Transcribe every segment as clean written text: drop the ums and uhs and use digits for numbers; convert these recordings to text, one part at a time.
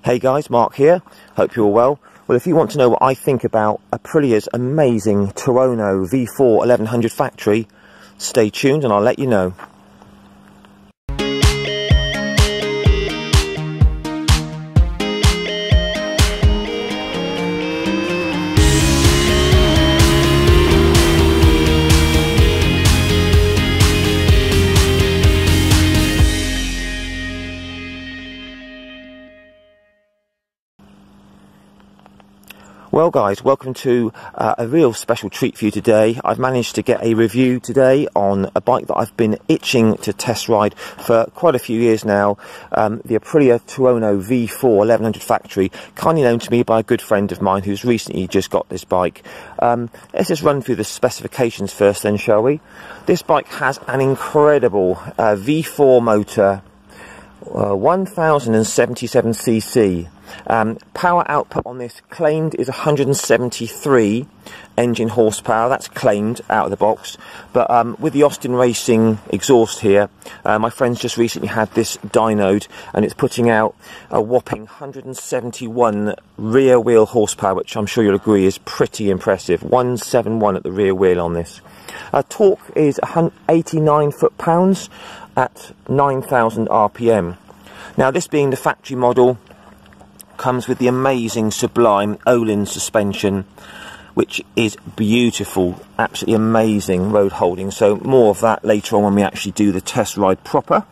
Hey guys, Mark here. Hope you're all well. Well, if you want to know what I think about Aprilia's amazing Tuono V4 1100 factory, stay tuned and I'll let you know. Well guys, welcome to a real special treat for you today. I've managed to get a review today on a bike that I've been itching to test ride for quite a few years now. The Aprilia Tuono V4 1100 factory, kindly known to me by a good friend of mine who's recently just got this bike. Let's just run through the specifications first then, shall we? This bike has an incredible V4 motor, 1077cc. Power output on this claimed is 173 engine horsepower. That's claimed out of the box, but with the Austin Racing exhaust here, my friends just recently had this dynoed and it's putting out a whopping 171 rear wheel horsepower, which I'm sure you'll agree is pretty impressive. 171 at the rear wheel on this. Torque is 89 foot-pounds at 9,000 RPM. Now, this being the factory model, comes with the amazing Sublime Olin suspension, which is beautiful, absolutely amazing road holding. So more of that later on when we actually do the test ride proper.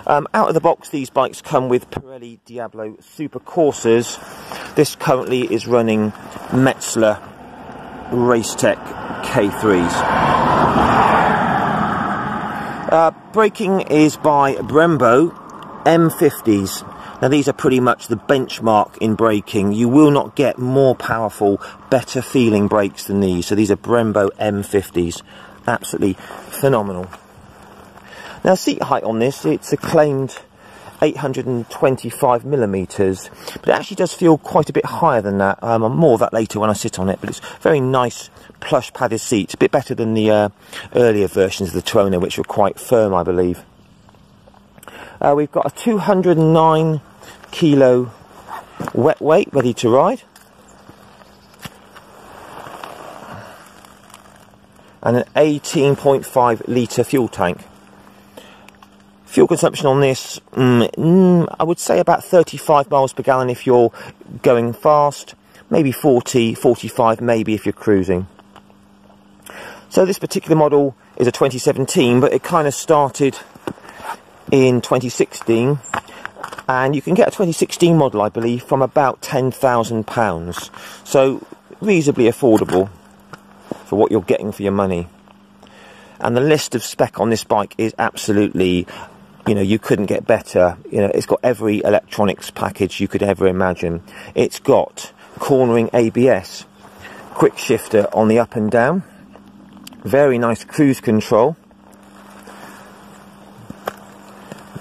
Out of the box, these bikes come with Pirelli Diablo Super Corsas. This currently is running Metzeler Racetech K3s. Braking is by Brembo M50s. Now these are pretty much the benchmark in braking. You will not get more powerful, better feeling brakes than these. So these are Brembo M50s. Absolutely phenomenal. Now seat height on this, it's a claimed 825 millimeters, but it actually does feel quite a bit higher than that. More of that later when I sit on it, but it's very nice plush padded seats. A bit better than the earlier versions of the Tuono, which were quite firm, I believe. We've got a 209 kilo wet weight ready to ride, and an 18.5 litre fuel tank. Fuel consumption on this, I would say about 35 miles per gallon if you're going fast, maybe 40, 45 maybe if you're cruising. So this particular model is a 2017, but it kind of started in 2016, and you can get a 2016 model, I believe, from about £10,000, so reasonably affordable for what you're getting for your money. And the list of spec on this bike is absolutely, you know, you couldn't get better. You know, it's got every electronics package you could ever imagine. It's got cornering ABS, quick shifter on the up and down, very nice cruise control,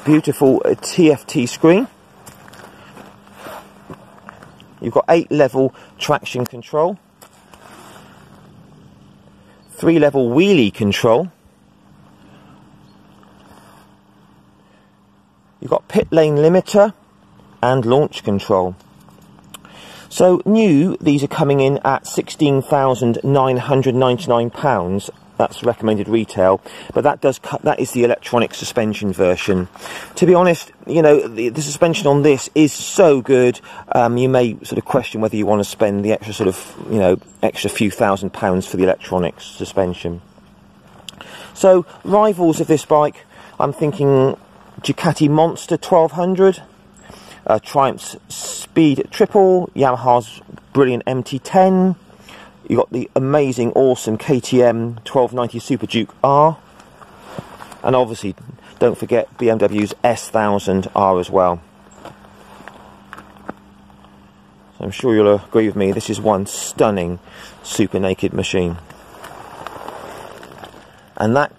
beautiful TFT screen. You've got 8-level traction control, 3-level wheelie control. You've got pit lane limiter and launch control. So new, these are coming in at £16,999. That's recommended retail, but that is the electronic suspension version. To be honest, you know, the suspension on this is so good. You may sort of question whether you want to spend the extra sort of, you know, extra few £1,000s for the electronic suspension. So rivals of this bike, I'm thinking Ducati Monster 1200, Triumph's Speed Triple, Yamaha's brilliant MT10. You've got the amazing, awesome KTM 1290 Super Duke R. And obviously, don't forget BMW's S1000R as well. So I'm sure you'll agree with me, this is one stunning super naked machine. And that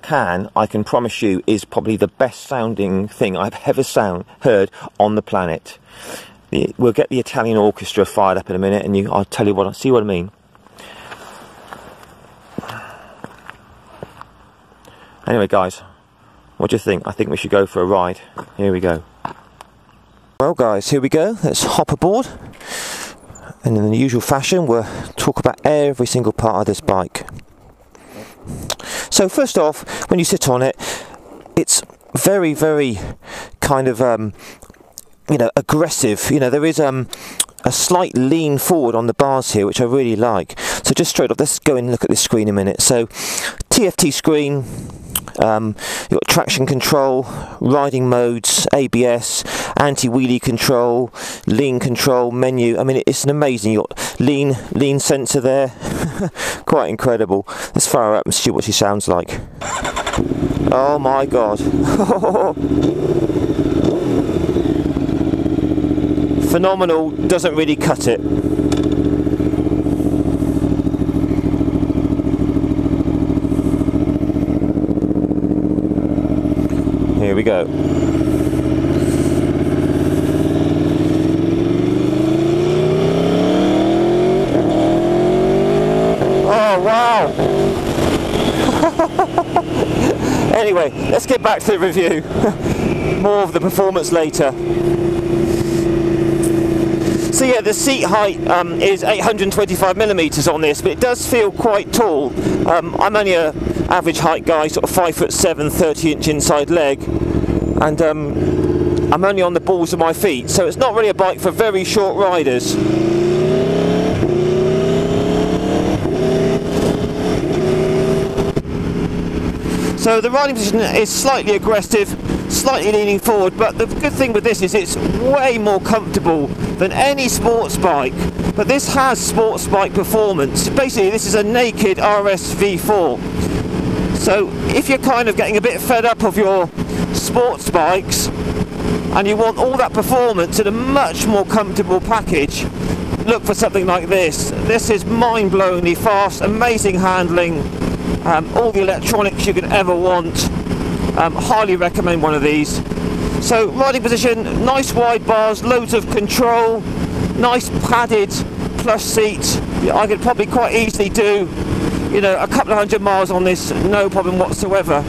I can promise you, is probably the best sounding thing I've ever heard on the planet. We'll get the Italian orchestra fired up in a minute, and I'll tell you what, see what I mean. Anyway guys, what do you think? I think we should go for a ride. Here we go. Well guys, here we go, let's hop aboard, and in the usual fashion we'll talk about every single part of this bike. So first off, when you sit on it, it's very, very kind of you know, aggressive. You know, there is a slight lean forward on the bars here, which I really like. So just straight up, let's go and look at this screen a minute. So TFT screen, you've got traction control, riding modes, ABS, anti-wheelie control, lean control, menu. I mean, it's an amazing, you've got lean sensor there. Quite incredible. Let's fire her up and see what she sounds like. Oh my god. Phenomenal, doesn't really cut it. Here we go. Oh wow. Anyway, let's get back to the review. More of the performance later. So yeah, the seat height is 825mm on this, but it does feel quite tall. I'm only an average height guy, sort of 5'7", 30-inch inside leg, and I'm only on the balls of my feet, so it's not really a bike for very short riders. So the riding position is slightly aggressive, slightly leaning forward, but the good thing with this is it's way more comfortable than any sports bike, but this has sports bike performance. Basically this is a naked RS V4, so if you're kind of getting a bit fed up of your sports bikes and you want all that performance in a much more comfortable package, look for something like this. This is mind-blowingly fast, amazing handling, all the electronics you could ever want. Highly recommend one of these. So riding position, nice wide bars, loads of control, nice padded plush seat. I could probably quite easily do, you know, a couple of 100 miles on this, no problem whatsoever.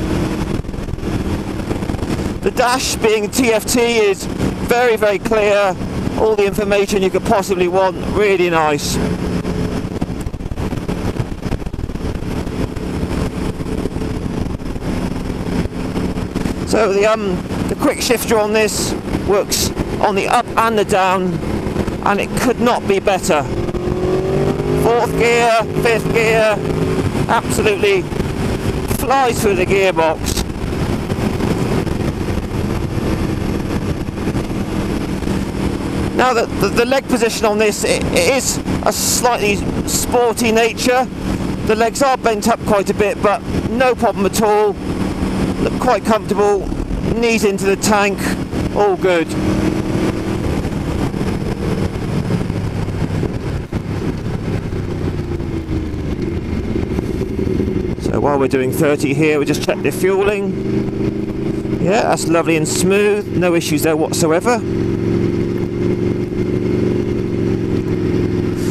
The dash, being TFT, is very, very clear. All the information you could possibly want, really nice. So the quick shifter on this works on the up and the down, and it could not be better. Fourth gear, fifth gear, absolutely flies through the gearbox. Now the leg position on this, it is a slightly sporty nature. The legs are bent up quite a bit, but no problem at all. Look quite comfortable, knees into the tank, all good. So while we're doing 30 here, we just check the fueling. Yeah, that's lovely and smooth, no issues there whatsoever.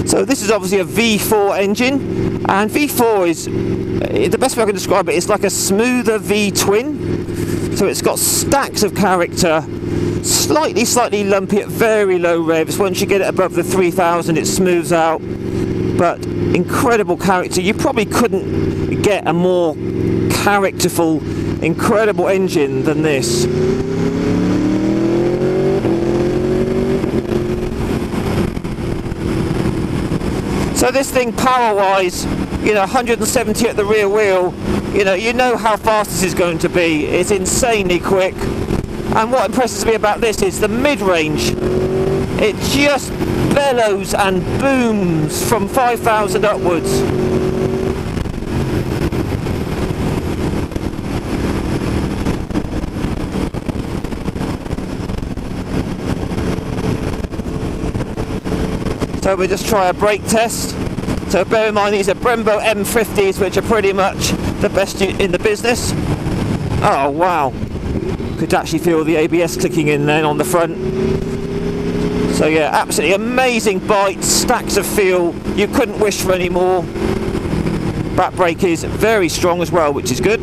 So this is obviously a V4 engine, and V4 is, the best way I can describe it, is like a smoother V-twin. So it's got stacks of character, slightly lumpy at very low revs. Once you get it above the 3000 it smooths out, but incredible character. You probably couldn't get a more characterful, incredible engine than this. So this thing, power-wise, you know, 170 at the rear wheel, you know how fast this is going to be. It's insanely quick. And what impresses me about this is the mid-range. It just bellows and booms from 5,000 upwards. So we'll just try a brake test. So bear in mind these are Brembo M50s, which are pretty much the best in the business. Oh wow, could actually feel the ABS clicking in then on the front. So yeah, absolutely amazing bite, stacks of feel, you couldn't wish for any more. Back brake is very strong as well, which is good.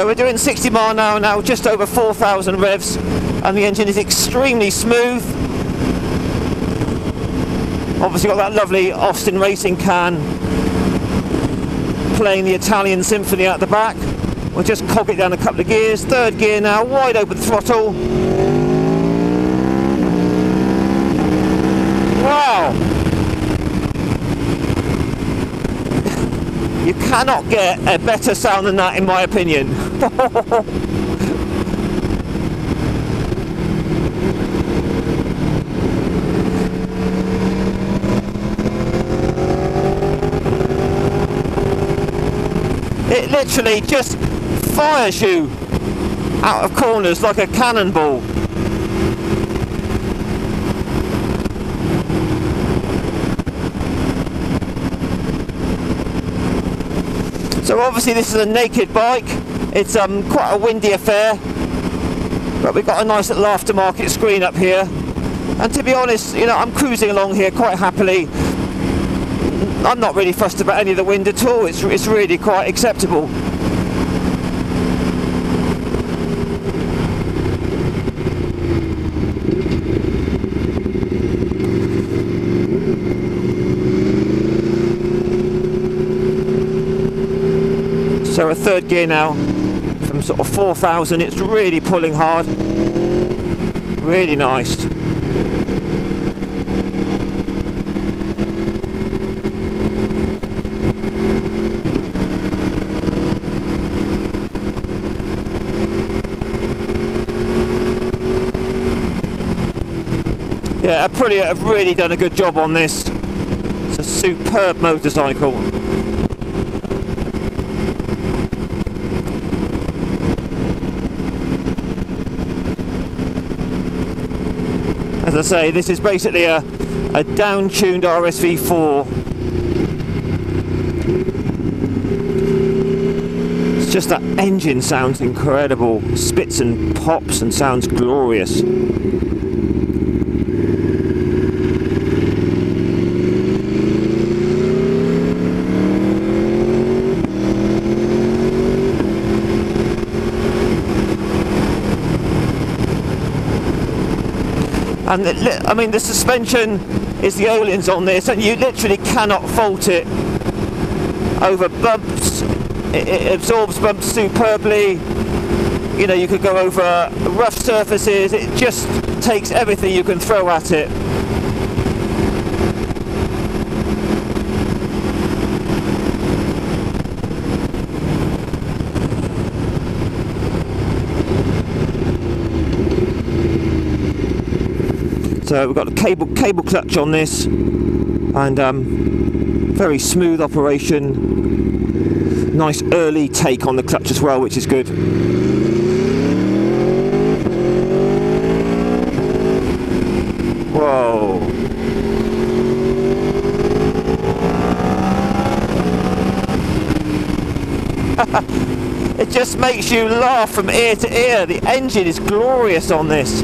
So we're doing 60 mile an hour now, just over 4,000 revs, and the engine is extremely smooth. Obviously got that lovely Austin Racing can playing the Italian Symphony at the back. We'll just cog it down a couple of gears. Third gear now, wide open throttle. Wow! You cannot get a better sound than that, in my opinion. It literally just fires you out of corners like a cannonball. So obviously this is a naked bike. It's quite a windy affair, but we've got a nice little aftermarket screen up here. And to be honest, you know, I'm cruising along here quite happily. I'm not really fussed about any of the wind at all. It's really quite acceptable. So a third gear now, from sort of 4,000, it's really pulling hard, really nice. Yeah, Aprilia have really done a good job on this. It's a superb motorcycle. As I say, this is basically a down-tuned RSV4. It's just that engine sounds incredible, spits and pops and sounds glorious. And I mean, the suspension is the Öhlins on this, and you literally cannot fault it over bumps. It absorbs bumps superbly. You know, you could go over rough surfaces. It just takes everything you can throw at it. So we've got a cable clutch on this, and very smooth operation. Nice early take on the clutch as well, which is good. Whoa! It just makes you laugh from ear to ear. The engine is glorious on this.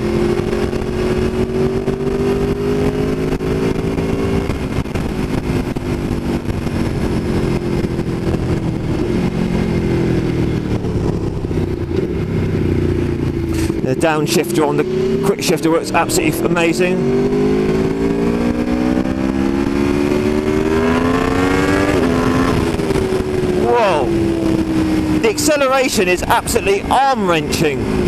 The downshifter on the quick shifter works absolutely amazing. Whoa! The acceleration is absolutely arm-wrenching.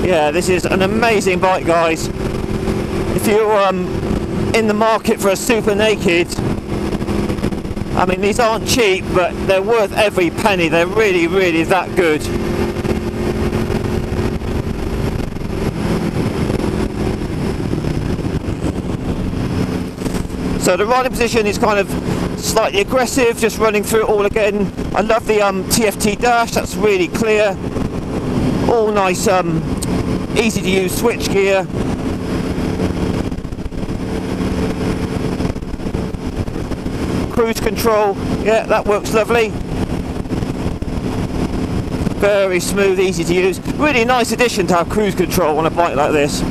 Yeah, this is an amazing bike, guys. If you're in the market for a super naked, I mean, these aren't cheap, but they're worth every penny. They're really, really that good. So the riding position is kind of slightly aggressive, just running through it all again. I love the TFT dash, that's really clear. All nice, easy to use switch gear. cruise control, yeah, that works lovely. Very smooth, easy to use. Really nice addition to have cruise control on a bike like this.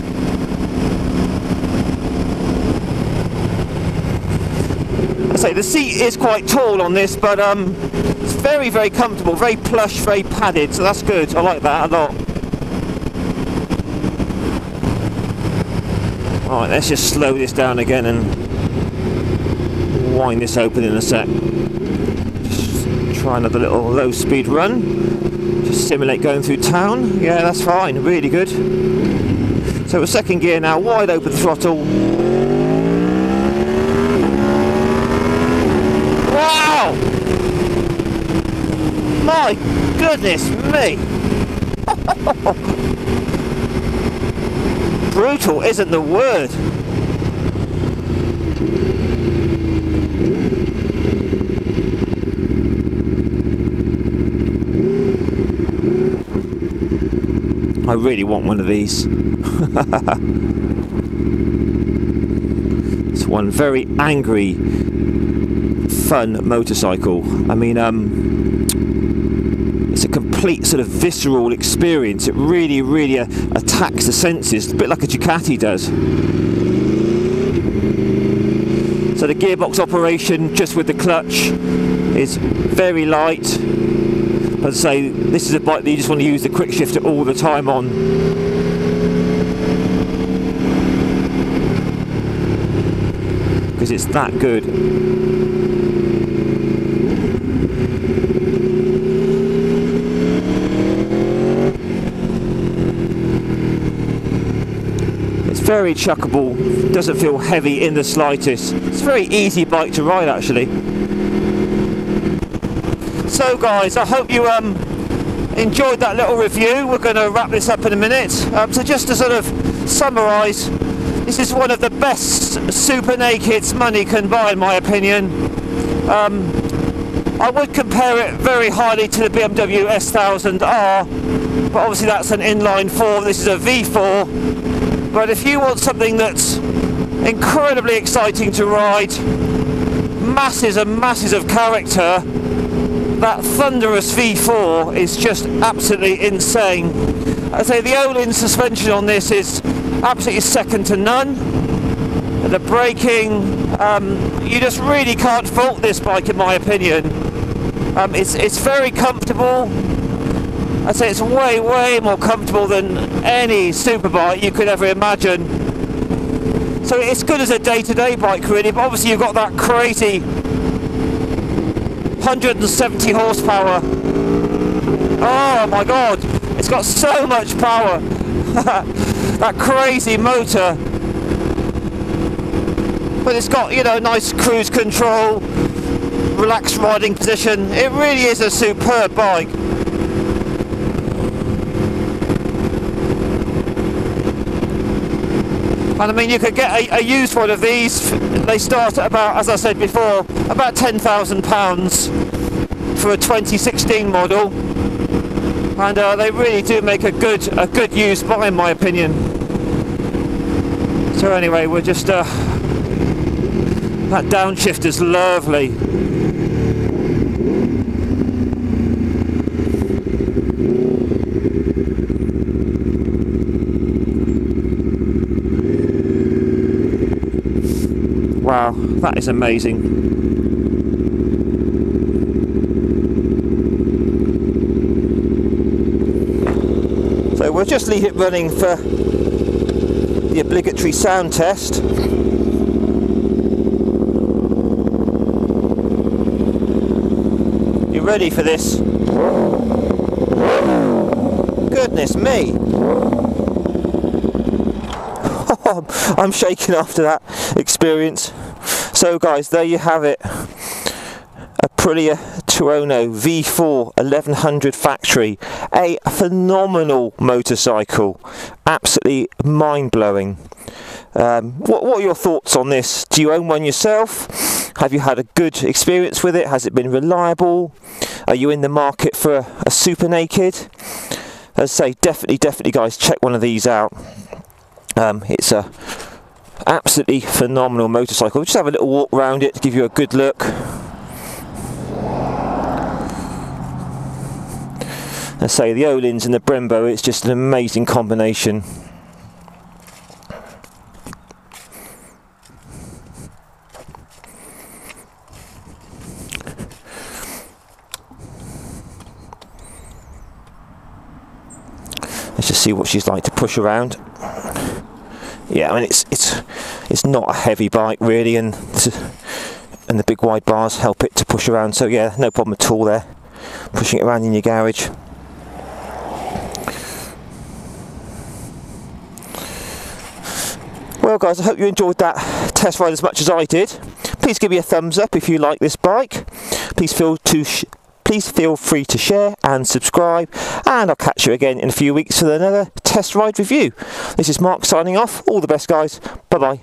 I say the seat is quite tall on this, but it's very, very comfortable, very plush, very padded, so that's good. I like that a lot. Alright, let's just slow this down again and wind this open in a sec. Just try another little low speed run. Just simulate going through town. Yeah, that's fine, really good. So we're second gear now, wide open throttle. Wow! My goodness me! Brutal isn't the word. I really want one of these. It's one very angry, fun motorcycle. I mean, it's a complete sort of visceral experience. It really, really attacks the senses, a bit like a Ducati does. So the gearbox operation, just with the clutch, is very light. As I say, this is a bike that you just want to use the quick shifter all the time on. Because it's that good. It's very chuckable, doesn't feel heavy in the slightest. It's a very easy bike to ride actually. So guys, I hope you enjoyed that little review. We're going to wrap this up in a minute. So just to sort of summarise, this is one of the best super nakeds money can buy in my opinion. I would compare it very highly to the BMW S1000R, but obviously that's an inline 4, this is a V4. But if you want something that's incredibly exciting to ride, masses and masses of character, that thunderous V4 is just absolutely insane. I say the Olin suspension on this is absolutely second to none. The braking, you just really can't fault this bike in my opinion. It's very comfortable. I'd say it's way, way more comfortable than any superbike you could ever imagine. So it's good as a day-to-day bike really, but obviously you've got that crazy 170 horsepower. Oh my god, it's got so much power. That crazy motor. But it's got, you know, nice cruise control, relaxed riding position. It really is a superb bike. And I mean, you could get a used one of these. They start at about, as I said before, about £10,000 for a 2016 model. And they really do make a good used buy in my opinion. So anyway, we're just that downshifter's lovely. Wow, that is amazing. So we'll just leave it running for the obligatory sound test. You ready for this? Goodness me! I'm shaking after that experience. So guys, there you have it. Aprilia Tuono V4 1100 factory. A phenomenal motorcycle. Absolutely mind-blowing. What are your thoughts on this? Do you own one yourself? Have you had a good experience with it? Has it been reliable? Are you in the market for a super naked? As I say, definitely guys, check one of these out. It's a absolutely phenomenal motorcycle. Just have a little walk around it to give you a good look. I say the Öhlins and the Brembo, it's just an amazing combination. Let's just see what she's like to push around. Yeah, I mean it's not a heavy bike really, and the big wide bars help it to push around. So yeah, no problem at all there. Pushing it around in your garage. Well guys, I hope you enjoyed that test ride as much as I did. Please give me a thumbs up if you like this bike. Please feel free to share and subscribe, and I'll catch you again in a few weeks for another test ride review. This is Mark signing off. All the best guys. Bye bye.